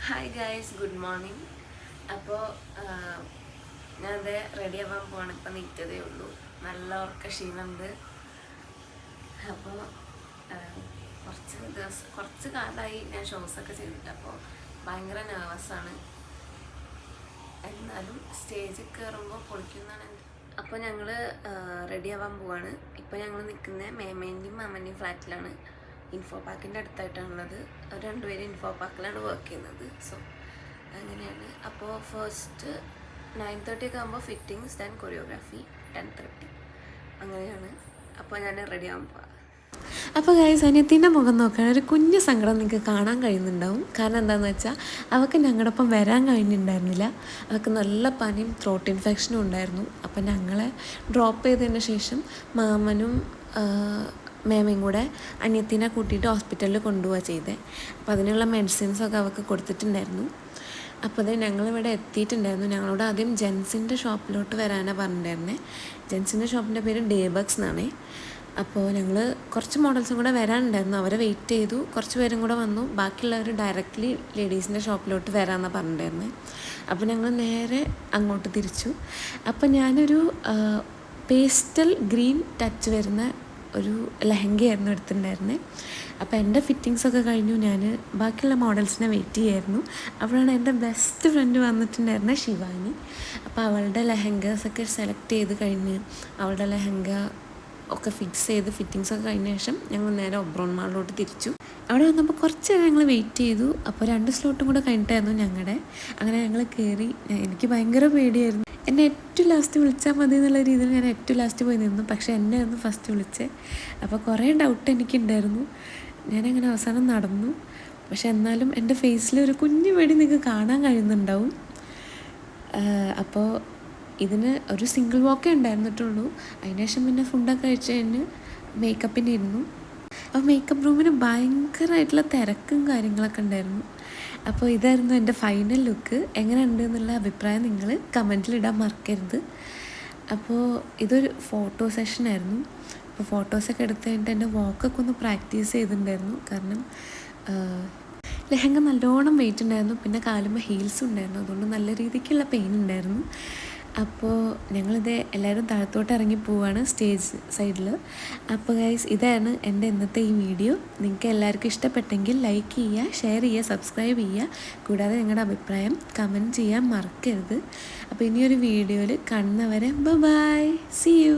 Hi guys, good morning. അപ്പോൾ ഞാനത് ready ആവാൻ പോവാണ്. ഇപ്പം നിൽക്കതേ ഉള്ളൂ. നല്ല ഉറക്ക ക്ഷീണമുണ്ട്. അപ്പോൾ കുറച്ച് കാലമായി ഞാൻ ഷോസൊക്കെ ചെയ്തിട്ട്, അപ്പോൾ ഭയങ്കര നെർവസാണ്. എന്നാലും സ്റ്റേജിൽ കയറുമ്പോൾ പൊളിക്കുന്നതാണ്. അപ്പോൾ ഞങ്ങൾ റെഡി ആവാൻ പോവാണ്. ഇപ്പോൾ ഞങ്ങൾ നിൽക്കുന്നത് മേമേൻ്റെയും മാമൻ്റെയും ഫ്ലാറ്റിലാണ്. ഇൻഫോ പാർക്കിൻ്റെ അടുത്തായിട്ടാണുള്ളത്. രണ്ടുപേരും ഇൻഫോ പാർക്കിലാണ് വർക്ക് ചെയ്യുന്നത്. സോ അങ്ങനെയാണ്. അപ്പോൾ ഫസ്റ്റ് 9:30 ഒക്കെ ആകുമ്പോൾ ഫിറ്റിങ്സ്, ദെൻ കൊറിയോഗ്രാഫി 10:30 അങ്ങനെയാണ്. അപ്പോൾ ഞാൻ റെഡി ആകാൻ പോവാം. അപ്പോൾ ഗൈസ്, അനിയത്തിൻ്റെ മുഖം നോക്കാൻ ഒരു കുഞ്ഞു സങ്കടം നിങ്ങൾക്ക് കാണാൻ കഴിയുന്നുണ്ടാവും. കാരണം എന്താണെന്ന് വെച്ചാൽ അവൾക്ക് ഞങ്ങളുടെ ഒപ്പം വരാൻ കഴിഞ്ഞിട്ടുണ്ടായിരുന്നില്ല. അവൾക്ക് നല്ല പനിയും ത്രോട്ട് ഇൻഫെക്ഷനും ഉണ്ടായിരുന്നു. അപ്പം ഞങ്ങളെ ഡ്രോപ്പ് ചെയ്തതിന് ശേഷം മാമനും മേമയും കൂടെ അനിയത്തിനെ കൂട്ടിയിട്ട് ഹോസ്പിറ്റലിൽ കൊണ്ടുപോവുക ചെയ്തേ. അപ്പോൾ അതിനുള്ള മെഡിസിൻസൊക്കെ അവൾക്ക് കൊടുത്തിട്ടുണ്ടായിരുന്നു. അപ്പോൾ അത് ഞങ്ങളിവിടെ എത്തിയിട്ടുണ്ടായിരുന്നു. ഞങ്ങളോട് ആദ്യം ജെൻസിൻ്റെ ഷോപ്പിലോട്ട് വരാനാണ് പറഞ്ഞിട്ടുണ്ടായിരുന്നത്. ജെൻസിൻ്റെ ഷോപ്പിൻ്റെ പേര് ഡേബക്സ് എന്നാണ്. അപ്പോൾ ഞങ്ങൾ കുറച്ച് മോഡൽസും കൂടെ വരാനുണ്ടായിരുന്നു. അവരെ വെയിറ്റ് ചെയ്തു. കുറച്ച് പേരും കൂടെ വന്നു. ബാക്കിയുള്ളവർ ഡയറക്റ്റ്ലി ലേഡീസിൻ്റെ ഷോപ്പിലോട്ട് വരാമെന്നാണ് പറഞ്ഞിട്ടുണ്ടായിരുന്നത്. അപ്പോൾ ഞങ്ങൾ നേരെ അങ്ങോട്ട് തിരിച്ചു. അപ്പോൾ ഞാനൊരു പേസ്റ്റൽ ഗ്രീൻ ടച്ച് വരുന്ന ഒരു ലെഹങ്കയായിരുന്നു എടുത്തിട്ടുണ്ടായിരുന്നത്. അപ്പോൾ എൻ്റെ ഫിറ്റിങ്സൊക്കെ കഴിഞ്ഞു. ഞാൻ ബാക്കിയുള്ള മോഡൽസിനെ വെയിറ്റ് ചെയ്യായിരുന്നു. അപ്പോഴാണ് എൻ്റെ ബെസ്റ്റ് ഫ്രണ്ട് വന്നിട്ടുണ്ടായിരുന്നത്, ശിവാനി. അപ്പോൾ അവളുടെ ലെഹങ്കാസൊക്കെ സെലക്ട് ചെയ്ത് കഴിഞ്ഞ് അവളുടെ ലെഹങ്ക ഒക്കെ ഫിക്സ് ചെയ്ത് ഫിറ്റിങ്സൊക്കെ കഴിഞ്ഞ ശേഷം ഞങ്ങൾ നേരെ ഒബ്രോൺ മാളിലോട്ട് തിരിച്ചു. അവിടെ വന്നപ്പോൾ കുറച്ച് നേരം ഞങ്ങൾ വെയിറ്റ് ചെയ്തു. അപ്പോൾ 2 സ്ലോട്ടും കൂടെ കഴിഞ്ഞിട്ടായിരുന്നു ഞങ്ങളുടെ. അങ്ങനെ ഞങ്ങൾ കയറി. എനിക്ക് ഭയങ്കര പേടിയായിരുന്നു. എന്നെ ഏറ്റവും ലാസ്റ്റ് വിളിച്ചാൽ മതി എന്നുള്ള രീതിയിൽ ഞാൻ ഏറ്റവും ലാസ്റ്റ് പോയി നിന്നു. പക്ഷേ എന്നെ ആയിരുന്നു ഫസ്റ്റ് വിളിച്ചത്. അപ്പോൾ കുറേ ഡൗട്ട് എനിക്കുണ്ടായിരുന്നു. ഞാനങ്ങനെ അവസാനം നടന്നു. പക്ഷെ എന്നാലും എൻ്റെ ഫേസിൽ ഒരു കുഞ്ഞു പേടി നിങ്ങൾക്ക് കാണാൻ കഴിയുന്നുണ്ടാവും. അപ്പോൾ ഇതിന് ഒരു സിംഗിൾ വാക്കേ ഉണ്ടായിരുന്നിട്ടുള്ളൂ. അതിനുശേഷം പിന്നെ ഫുഡൊക്കെ കഴിച്ച് കഴിഞ്ഞ് മേക്കപ്പിന് ഇരുന്നു. അപ്പോൾ മേക്കപ്പ് റൂമിന് ഭയങ്കരമായിട്ടുള്ള തിരക്കും കാര്യങ്ങളൊക്കെ ഉണ്ടായിരുന്നു. അപ്പോൾ ഇതായിരുന്നു എൻ്റെ ഫൈനൽ ലുക്ക്. എങ്ങനെ ഉണ്ട് എന്നുള്ള അഭിപ്രായം നിങ്ങൾ കമൻറ്റിലിടാൻ മറക്കരുത്. അപ്പോൾ ഇതൊരു ഫോട്ടോ സെഷനായിരുന്നു. അപ്പോൾ ഫോട്ടോസൊക്കെ എടുത്ത് കഴിഞ്ഞിട്ട് എൻ്റെ വാക്കൊക്കെ ഒന്ന് പ്രാക്ടീസ് ചെയ്തിട്ടുണ്ടായിരുന്നു. കാരണം ലെഹങ്ക നല്ലോണം വെയിറ്റ് ഉണ്ടായിരുന്നു. പിന്നെ കാലുമ്പോൾ ഹീൽസും ഉണ്ടായിരുന്നു. അതുകൊണ്ട് നല്ല രീതിക്കുള്ള പെയിൻ ഉണ്ടായിരുന്നു. അപ്പോൾ ഞങ്ങളിത് എല്ലാവരും താഴത്തോട്ട് ഇറങ്ങി പോവുകയാണ് സ്റ്റേജ് സൈഡിൽ. അപ്പോൾ ഗൈസ്, ഇതാണ് എൻ്റെ ഇന്നത്തെ ഈ വീഡിയോ. നിങ്ങൾക്ക് എല്ലാവർക്കും ഇഷ്ടപ്പെട്ടെങ്കിൽ ലൈക്ക് ചെയ്യുക, ഷെയർ ചെയ്യുക, സബ്സ്ക്രൈബ് ചെയ്യുക. കൂടാതെ നിങ്ങളുടെ അഭിപ്രായം കമൻറ്റ് ചെയ്യാൻ മറക്കരുത്. അപ്പോൾ ഇനിയൊരു വീഡിയോയിൽ കാണുന്നവരെ ബൈ, സീ യു.